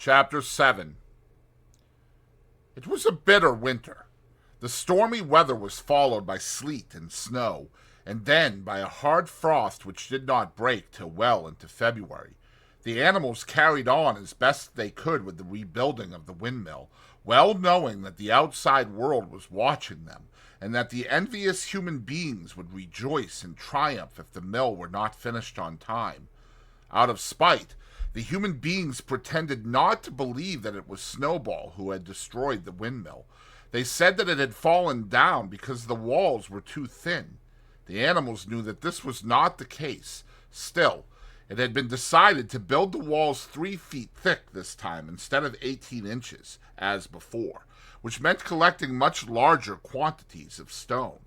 Chapter 7. It was a bitter winter. The stormy weather was followed by sleet and snow, and then by a hard frost which did not break till well into February. The animals carried on as best they could with the rebuilding of the windmill, well knowing that the outside world was watching them, and that the envious human beings would rejoice and triumph if the mill were not finished on time. Out of spite, the human beings pretended not to believe that it was Snowball who had destroyed the windmill. They said that it had fallen down because the walls were too thin. The animals knew that this was not the case. Still, it had been decided to build the walls 3 feet thick this time instead of 18 inches, as before, which meant collecting much larger quantities of stone.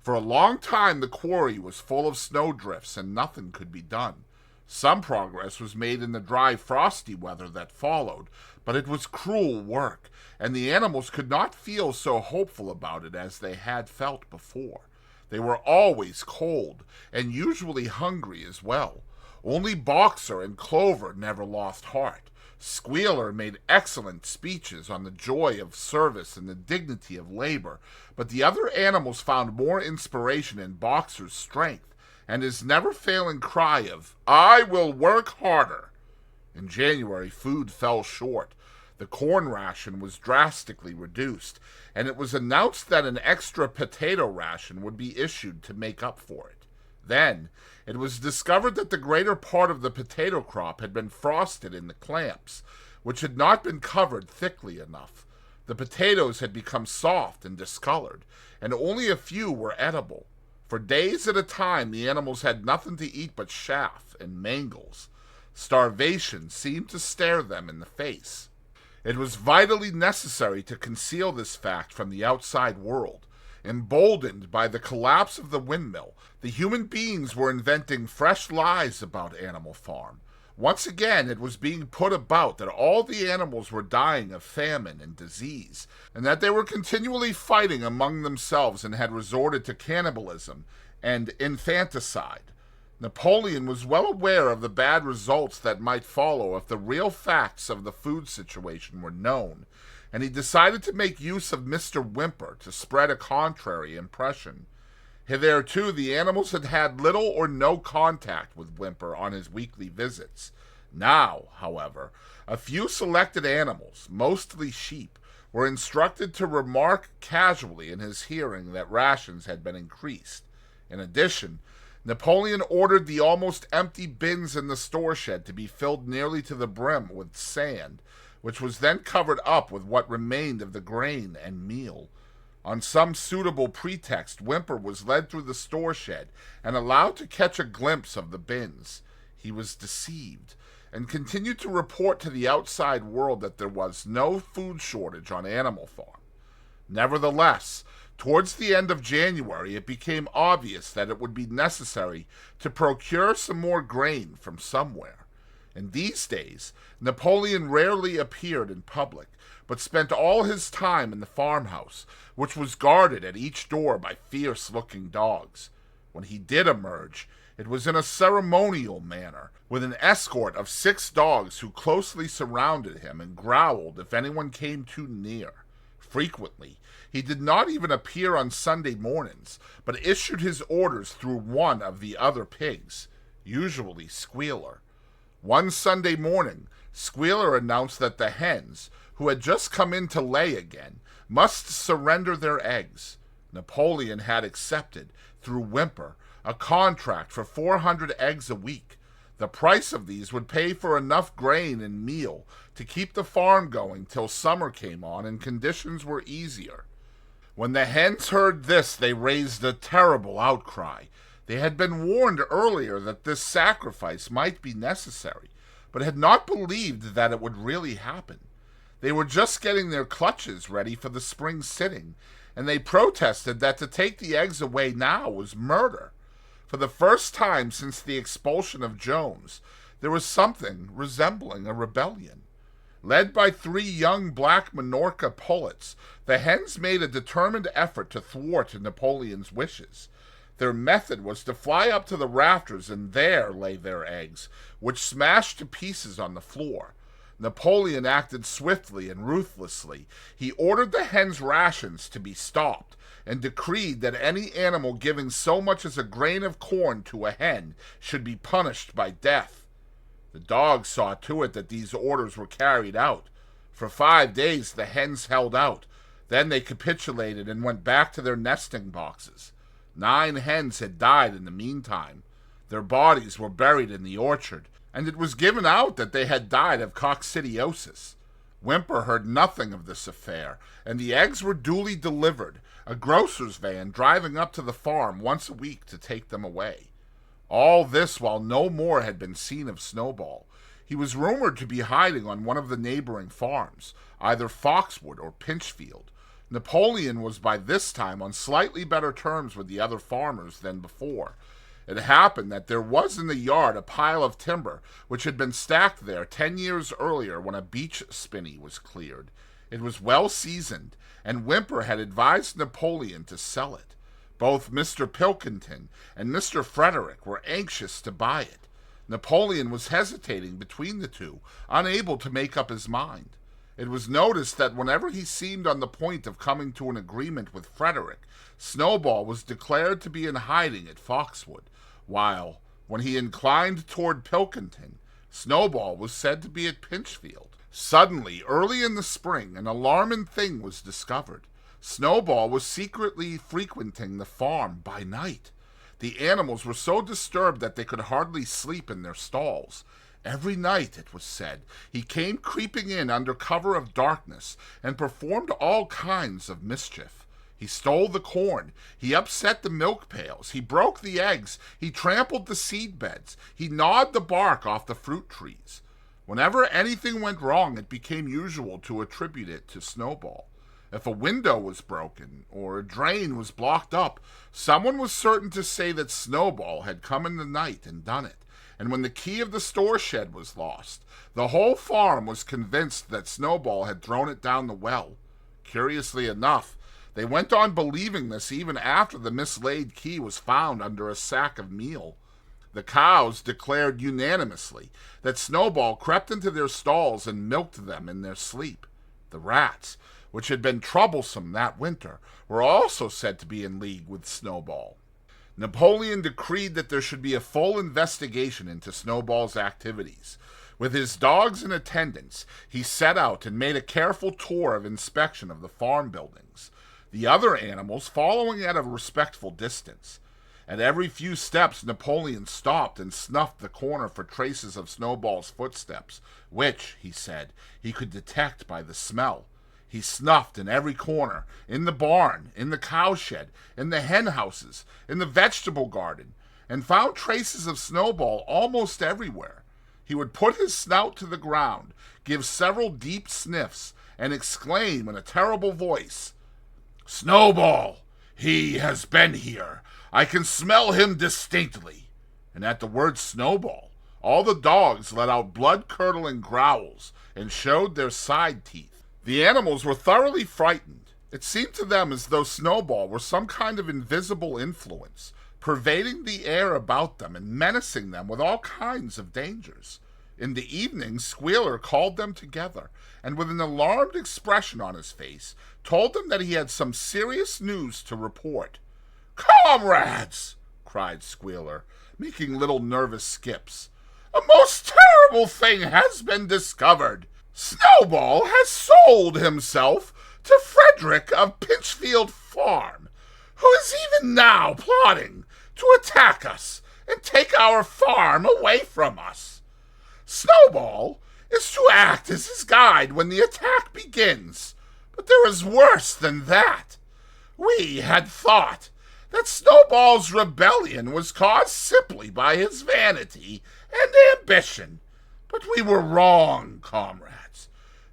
For a long time the quarry was full of snowdrifts and nothing could be done. Some progress was made in the dry, frosty weather that followed, but it was cruel work, and the animals could not feel so hopeful about it as they had felt before. They were always cold, and usually hungry as well. Only Boxer and Clover never lost heart. Squealer made excellent speeches on the joy of service and the dignity of labor, but the other animals found more inspiration in Boxer's strength, and his never-failing cry of, "I will work harder." In January, food fell short. The corn ration was drastically reduced, and it was announced that an extra potato ration would be issued to make up for it. Then, it was discovered that the greater part of the potato crop had been frosted in the clamps, which had not been covered thickly enough. The potatoes had become soft and discolored, and only a few were edible. For days at a time the animals had nothing to eat but chaff and mangles. Starvation seemed to stare them in the face. It was vitally necessary to conceal this fact from the outside world. Emboldened by the collapse of the windmill, the human beings were inventing fresh lies about Animal Farm. Once again it was being put about that all the animals were dying of famine and disease, and that they were continually fighting among themselves and had resorted to cannibalism and infanticide. Napoleon was well aware of the bad results that might follow if the real facts of the food situation were known, and he decided to make use of Mr. Whymper to spread a contrary impression. Hitherto the animals had had little or no contact with Whymper on his weekly visits. Now, however, a few selected animals, mostly sheep, were instructed to remark casually in his hearing that rations had been increased. In addition, Napoleon ordered the almost empty bins in the store shed to be filled nearly to the brim with sand, which was then covered up with what remained of the grain and meal. On some suitable pretext, Whymper was led through the store shed and allowed to catch a glimpse of the bins. He was deceived, and continued to report to the outside world that there was no food shortage on Animal Farm. Nevertheless, towards the end of January, it became obvious that it would be necessary to procure some more grain from somewhere. In these days, Napoleon rarely appeared in public, but spent all his time in the farmhouse, which was guarded at each door by fierce-looking dogs. When he did emerge, it was in a ceremonial manner, with an escort of 6 dogs who closely surrounded him and growled if anyone came too near. Frequently, he did not even appear on Sunday mornings, but issued his orders through one of the other pigs, usually Squealer. One Sunday morning, Squealer announced that the hens, who had just come in to lay again, must surrender their eggs. Napoleon had accepted, through Whymper, a contract for 400 eggs a week. The price of these would pay for enough grain and meal to keep the farm going till summer came on and conditions were easier. When the hens heard this, they raised a terrible outcry. They had been warned earlier that this sacrifice might be necessary, but had not believed that it would really happen. They were just getting their clutches ready for the spring sitting, and they protested that to take the eggs away now was murder. For the first time since the expulsion of Jones, there was something resembling a rebellion. Led by 3 young black Minorca pullets, the hens made a determined effort to thwart Napoleon's wishes. Their method was to fly up to the rafters and there lay their eggs, which smashed to pieces on the floor. Napoleon acted swiftly and ruthlessly. He ordered the hens' rations to be stopped, and decreed that any animal giving so much as a grain of corn to a hen should be punished by death. The dogs saw to it that these orders were carried out. For 5 days the hens held out. Then they capitulated and went back to their nesting boxes. 9 hens had died in the meantime. Their bodies were buried in the orchard, and it was given out that they had died of coccidiosis. Whymper heard nothing of this affair, and the eggs were duly delivered, a grocer's van driving up to the farm once a week to take them away. All this while no more had been seen of Snowball. He was rumored to be hiding on one of the neighboring farms, either Foxwood or Pinchfield. Napoleon was by this time on slightly better terms with the other farmers than before. It happened that there was in the yard a pile of timber which had been stacked there 10 years earlier when a beech spinney was cleared. It was well seasoned, and Whymper had advised Napoleon to sell it. Both Mr. Pilkington and Mr. Frederick were anxious to buy it. Napoleon was hesitating between the two, unable to make up his mind. It was noticed that whenever he seemed on the point of coming to an agreement with Frederick, Snowball was declared to be in hiding at Foxwood, while, when he inclined toward Pilkington, Snowball was said to be at Pinchfield. Suddenly, early in the spring, an alarming thing was discovered. Snowball was secretly frequenting the farm by night. The animals were so disturbed that they could hardly sleep in their stalls. Every night, it was said, he came creeping in under cover of darkness and performed all kinds of mischief. He stole the corn, he upset the milk pails, he broke the eggs, he trampled the seed beds, he gnawed the bark off the fruit trees. Whenever anything went wrong, it became usual to attribute it to Snowball. If a window was broken or a drain was blocked up, someone was certain to say that Snowball had come in the night and done it. And when the key of the store shed was lost, the whole farm was convinced that Snowball had thrown it down the well. Curiously enough, they went on believing this even after the mislaid key was found under a sack of meal. The cows declared unanimously that Snowball crept into their stalls and milked them in their sleep. The rats, which had been troublesome that winter, were also said to be in league with Snowball. Napoleon decreed that there should be a full investigation into Snowball's activities. With his dogs in attendance, he set out and made a careful tour of inspection of the farm buildings, the other animals following at a respectful distance. At every few steps, Napoleon stopped and snuffed the corner for traces of Snowball's footsteps, which, he said, he could detect by the smell. He snuffed in every corner, in the barn, in the cowshed, in the hen houses, in the vegetable garden, and found traces of Snowball almost everywhere. He would put his snout to the ground, give several deep sniffs, and exclaim in a terrible voice, "Snowball! He has been here! I can smell him distinctly!" And at the word Snowball, all the dogs let out blood-curdling growls and showed their side teeth. The animals were thoroughly frightened. It seemed to them as though Snowball were some kind of invisible influence, pervading the air about them and menacing them with all kinds of dangers. In the evening, Squealer called them together, and with an alarmed expression on his face, told them that he had some serious news to report. "Comrades!" cried Squealer, making little nervous skips. "A most terrible thing has been discovered. Snowball has sold himself to Frederick of Pinchfield Farm, who is even now plotting to attack us and take our farm away from us. Snowball is to act as his guide when the attack begins, but there is worse than that. We had thought that Snowball's rebellion was caused simply by his vanity and ambition, but we were wrong, comrades.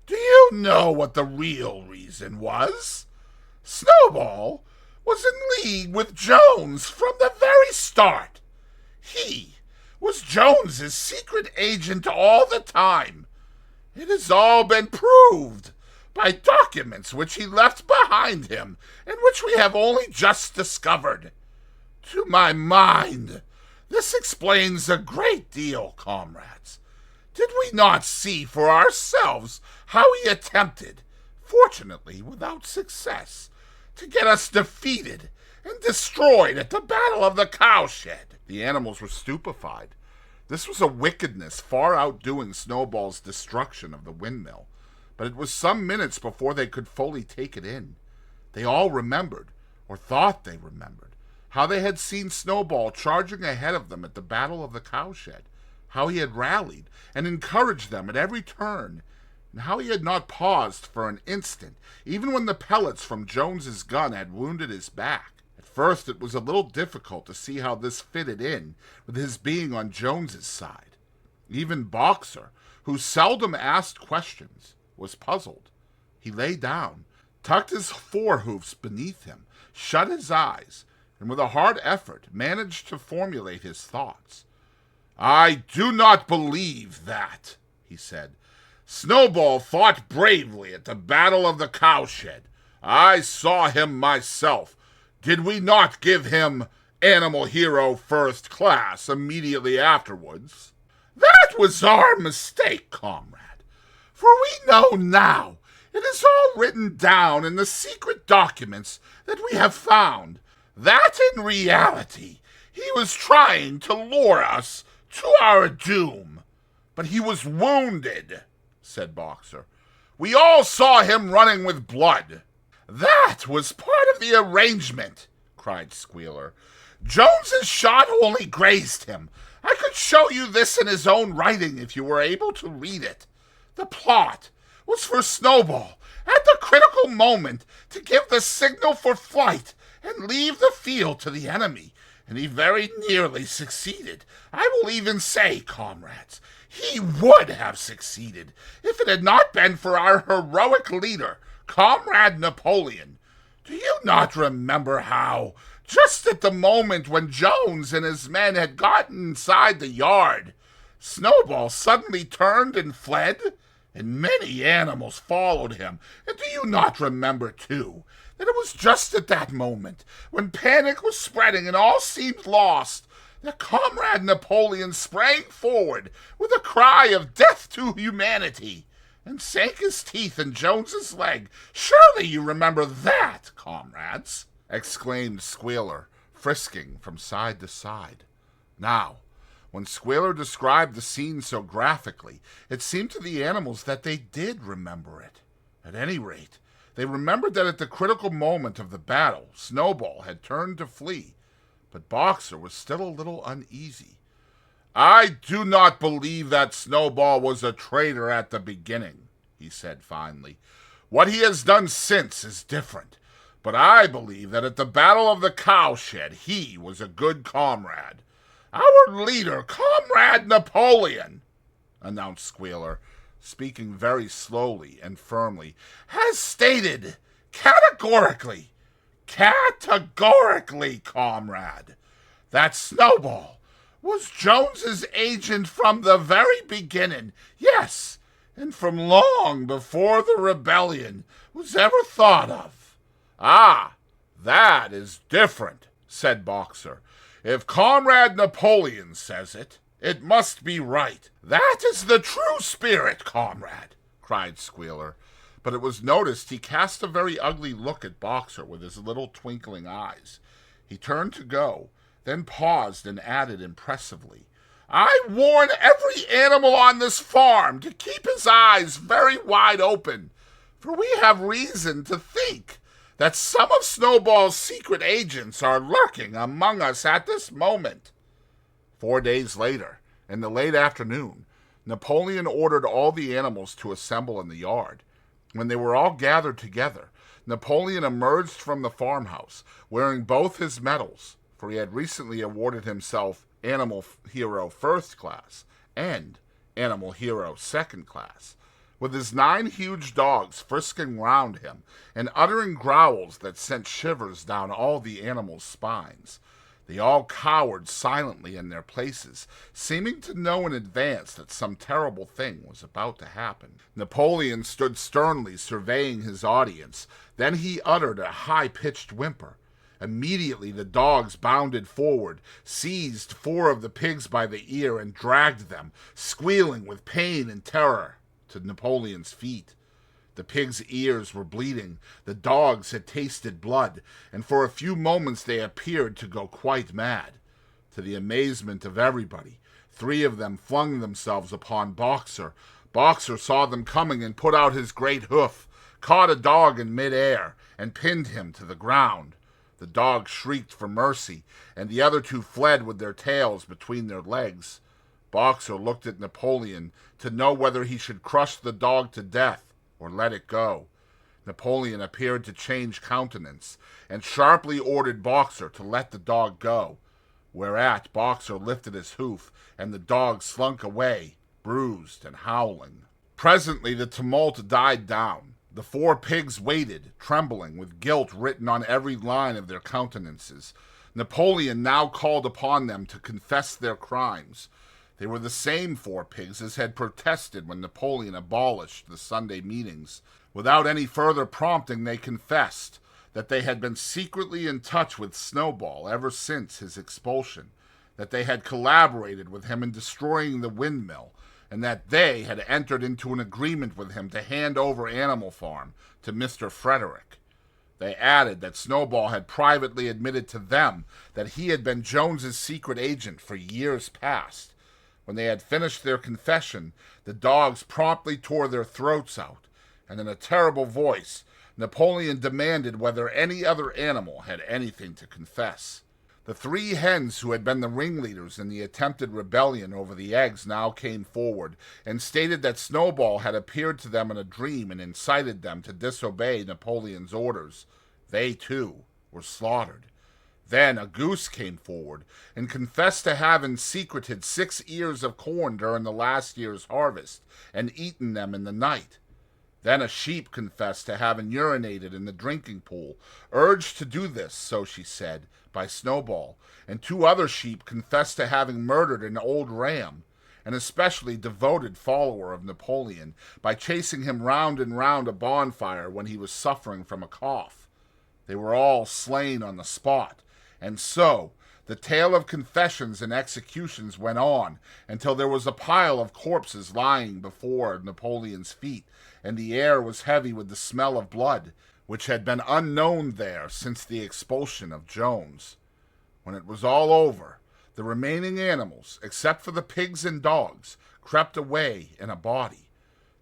Do you know what the real reason was? Snowball was in league with Jones from the very start. He was Jones's secret agent all the time. It has all been proved by documents which he left behind him and which we have only just discovered. To my mind, this explains a great deal, comrades. Did we not see for ourselves how he attempted, fortunately without success, to get us defeated and destroyed at the Battle of the Cowshed?" The animals were stupefied. This was a wickedness far outdoing Snowball's destruction of the windmill, but it was some minutes before they could fully take it in. They all remembered, or thought they remembered, how they had seen Snowball charging ahead of them at the Battle of the Cowshed, how he had rallied and encouraged them at every turn, and how he had not paused for an instant, even when the pellets from Jones's gun had wounded his back. At first it was a little difficult to see how this fitted in with his being on Jones's side. Even Boxer, who seldom asked questions, was puzzled. He lay down, tucked his forehoofs beneath him, shut his eyes, and with a hard effort managed to formulate his thoughts. "I do not believe that," he said. "Snowball fought bravely at the Battle of the Cowshed. I saw him myself. Did we not give him Animal Hero First Class immediately afterwards?" "That was our mistake, comrade, for we know now it is all written down in the secret documents that we have found, that in reality he was trying to lure us to our doom. But he was wounded," said Boxer. "We all saw him running with blood." "That was part of the arrangement," cried Squealer. "Jones's shot only grazed him. I could show you this in his own writing if you were able to read it. The plot was for Snowball, at the critical moment, to give the signal for flight and leave the field to the enemy, and he very nearly succeeded. I will even say, comrades, he would have succeeded if it had not been for our heroic leader, Comrade Napoleon. Do you not remember how, just at the moment when Jones and his men had gotten inside the yard, Snowball suddenly turned and fled, and many animals followed him? And do you not remember, too, that it was just at that moment, when panic was spreading and all seemed lost, that Comrade Napoleon sprang forward with a cry of death to humanity, and sank his teeth in Jones's leg? Surely you remember that, comrades?" exclaimed Squealer, frisking from side to side. Now, when Squealer described the scene so graphically, it seemed to the animals that they did remember it. At any rate, they remembered that at the critical moment of the battle, Snowball had turned to flee, but Boxer was still a little uneasy. "I do not believe that Snowball was a traitor at the beginning," he said finally. "What he has done since is different, but I believe that at the Battle of the Cowshed he was a good comrade. Our leader, Comrade Napoleon," announced Squealer, speaking very slowly and firmly, "has stated categorically, comrade, that Snowball was Jones's agent from the very beginning, yes, and from long before the rebellion was ever thought of." "Ah, that is different," said Boxer. "If Comrade Napoleon says it, it must be right." "That is the true spirit, comrade," cried Squealer. But it was noticed he cast a very ugly look at Boxer with his little twinkling eyes. He turned to go, then paused and added impressively, "I warn every animal on this farm to keep his eyes very wide open, for we have reason to think that some of Snowball's secret agents are lurking among us at this moment." 4 days later, in the late afternoon, Napoleon ordered all the animals to assemble in the yard. When they were all gathered together, Napoleon emerged from the farmhouse, wearing both his medals, for he had recently awarded himself Animal Hero First Class and Animal Hero Second Class, with his 9 huge dogs frisking round him and uttering growls that sent shivers down all the animals' spines. They all cowered silently in their places, seeming to know in advance that some terrible thing was about to happen. Napoleon stood sternly surveying his audience. Then he uttered a high-pitched whimper. Immediately the dogs bounded forward, seized 4 of the pigs by the ear, and dragged them, squealing with pain and terror, to Napoleon's feet. The pigs' ears were bleeding, the dogs had tasted blood, and for a few moments they appeared to go quite mad. To the amazement of everybody, 3 of them flung themselves upon Boxer. Boxer saw them coming and put out his great hoof, caught a dog in mid-air, and pinned him to the ground. The dog shrieked for mercy, and the other 2 fled with their tails between their legs. Boxer looked at Napoleon to know whether he should crush the dog to death or let it go. Napoleon appeared to change countenance, and sharply ordered Boxer to let the dog go, whereat Boxer lifted his hoof, and the dog slunk away, bruised and howling. Presently the tumult died down. The 4 pigs waited, trembling, with guilt written on every line of their countenances. Napoleon now called upon them to confess their crimes. They were the same 4 pigs as had protested when Napoleon abolished the Sunday meetings. Without any further prompting, they confessed that they had been secretly in touch with Snowball ever since his expulsion, that they had collaborated with him in destroying the windmill, and that they had entered into an agreement with him to hand over Animal Farm to Mr. Frederick. They added that Snowball had privately admitted to them that he had been Jones's secret agent for years past. When they had finished their confession, the dogs promptly tore their throats out, and in a terrible voice, Napoleon demanded whether any other animal had anything to confess. The 3 hens who had been the ringleaders in the attempted rebellion over the eggs now came forward, and stated that Snowball had appeared to them in a dream and incited them to disobey Napoleon's orders. They, too, were slaughtered. Then a goose came forward, and confessed to having secreted 6 ears of corn during the last year's harvest, and eaten them in the night. Then a sheep confessed to having urinated in the drinking pool, urged to do this, so she said, by Snowball, and 2 other sheep confessed to having murdered an old ram, an especially devoted follower of Napoleon, by chasing him round and round a bonfire when he was suffering from a cough. They were all slain on the spot, and so the tale of confessions and executions went on until there was a pile of corpses lying before Napoleon's feet, and the air was heavy with the smell of blood, which had been unknown there since the expulsion of Jones. When it was all over, the remaining animals, except for the pigs and dogs, crept away in a body.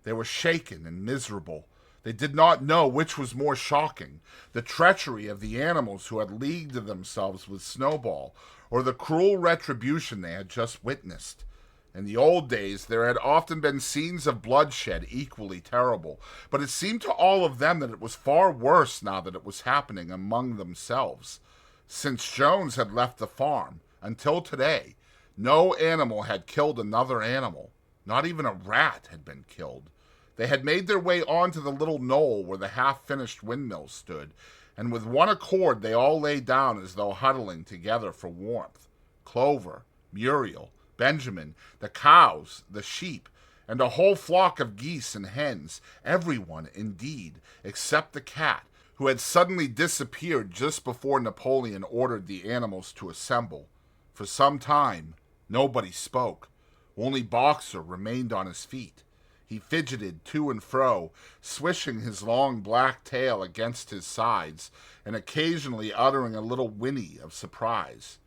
They were shaken and miserable. They did not know which was more shocking, the treachery of the animals who had leagued themselves with Snowball, or the cruel retribution they had just witnessed. In the old days, there had often been scenes of bloodshed equally terrible, but it seemed to all of them that it was far worse now that it was happening among themselves. Since Jones had left the farm, until today, no animal had killed another animal. Not even a rat had been killed. They had made their way onto the little knoll where the half-finished windmill stood, and with one accord they all lay down as though huddling together for warmth. Clover, Muriel, Benjamin, the cows, the sheep, and a whole flock of geese and hens, everyone, indeed, except the cat, who had suddenly disappeared just before Napoleon ordered the animals to assemble. For some time, nobody spoke. Only Boxer remained on his feet. He fidgeted to and fro, swishing his long black tail against his sides, and occasionally uttering a little whinny of surprise.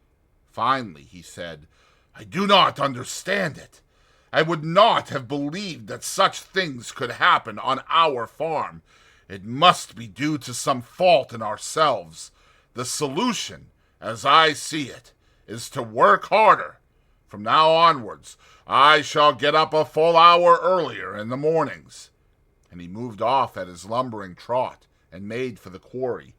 Finally, he said, "I do not understand it. I would not have believed that such things could happen on our farm. It must be due to some fault in ourselves. The solution, as I see it, is to work harder. From now onwards, I shall get up a full hour earlier in the mornings." And he moved off at his lumbering trot and made for the quarry.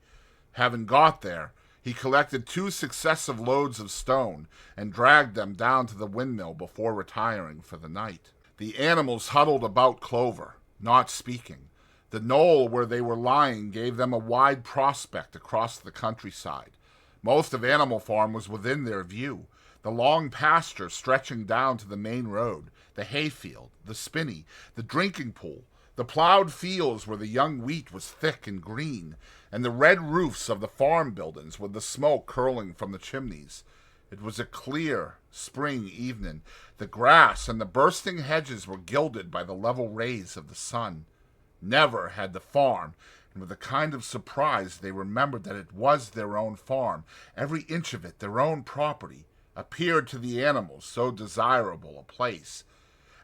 Having got there, he collected 2 successive loads of stone and dragged them down to the windmill before retiring for the night. The animals huddled about Clover, not speaking. The knoll where they were lying gave them a wide prospect across the countryside. Most of Animal Farm was within their view. The long pasture stretching down to the main road, the hayfield, the spinney, the drinking pool, The plowed fields where the young wheat was thick and green, and the red roofs of the farm buildings with the smoke curling from the chimneys. It was a clear spring evening. The grass and the bursting hedges were gilded by the level rays of the sun. Never had the farm, and with a kind of surprise they remembered that it was their own farm, every inch of it their own property, appeared to the animals so desirable a place.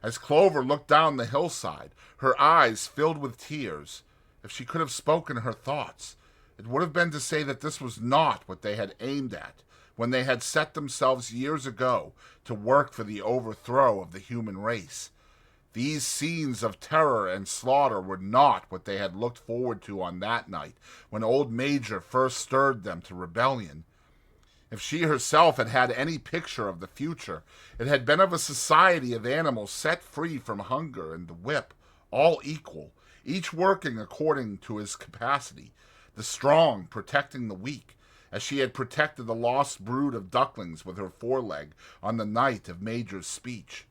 As Clover looked down the hillside, her eyes filled with tears. If she could have spoken her thoughts, it would have been to say that this was not what they had aimed at when they had set themselves years ago to work for the overthrow of the human race. These scenes of terror and slaughter were not what they had looked forward to on that night when old Major first stirred them to rebellion. If she herself had had any picture of the future, it had been of a society of animals set free from hunger and the whip, all equal, each working according to his capacity, the strong protecting the weak, as she had protected the lost brood of ducklings with her foreleg on the night of Major's speech.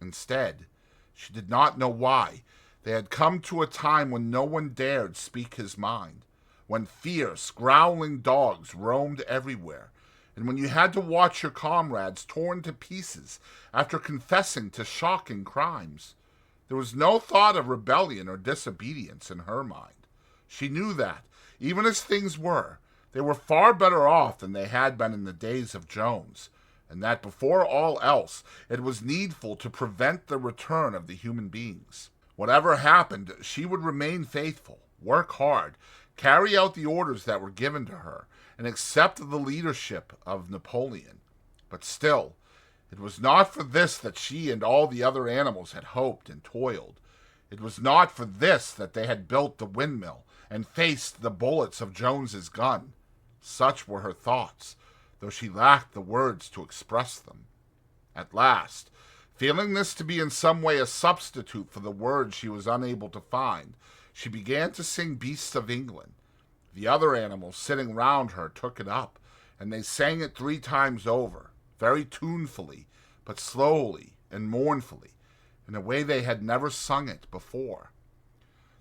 Instead, she did not know why, they had come to a time when no one dared speak his mind, when fierce, growling dogs roamed everywhere, and when you had to watch your comrades torn to pieces after confessing to shocking crimes. There was no thought of rebellion or disobedience in her mind. She knew that, even as things were, they were far better off than they had been in the days of Jones, and that before all else it was needful to prevent the return of the human beings. Whatever happened, she would remain faithful, work hard, carry out the orders that were given to her, and accept the leadership of Napoleon. But still, it was not for this that she and all the other animals had hoped and toiled. It was not for this that they had built the windmill and faced the bullets of Jones's gun. Such were her thoughts, though she lacked the words to express them. At last, feeling this to be in some way a substitute for the words she was unable to find, she began to sing Beasts of England. The other animals sitting round her took it up, and they sang it 3 times over, very tunefully, but slowly and mournfully, in a way they had never sung it before.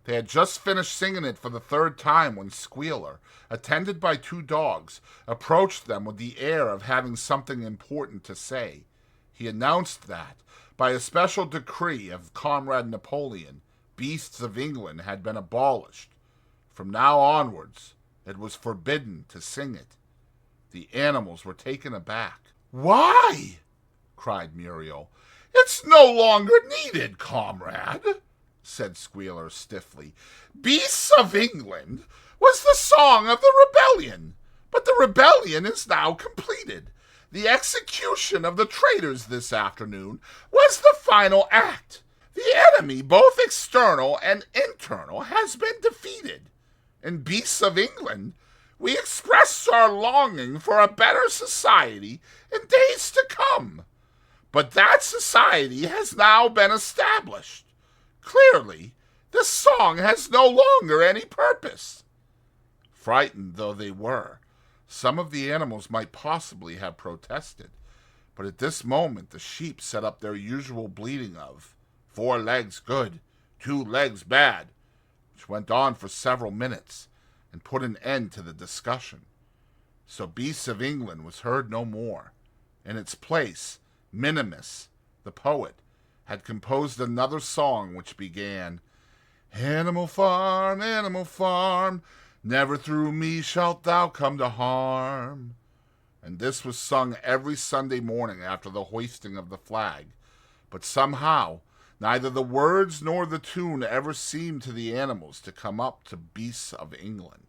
They had just finished singing it for the 3rd time when Squealer, attended by 2 dogs, approached them with the air of having something important to say. He announced that, by a special decree of Comrade Napoleon, Beasts of England had been abolished. From now onwards, it was forbidden to sing it. The animals were taken aback. "Why?" cried Muriel. "It's no longer needed, comrade," said Squealer stiffly. "Beasts of England was the song of the rebellion, but the rebellion is now completed. The execution of the traitors this afternoon was the final act. The enemy, both external and internal, has been defeated. In Beasts of England, we express our longing for a better society in days to come. But that society has now been established. Clearly, this song has no longer any purpose." Frightened though they were, some of the animals might possibly have protested, but at this moment the sheep set up their usual bleating of 4 legs good, 2 legs bad, which went on for several minutes and put an end to the discussion. So Beasts of England was heard no more. In its place, Minimus, the poet, had composed another song which began, Animal farm, never through me shalt thou come to harm. And this was sung every Sunday morning after the hoisting of the flag. But somehow, neither the words nor the tune ever seemed to the animals to come up to Beasts of England.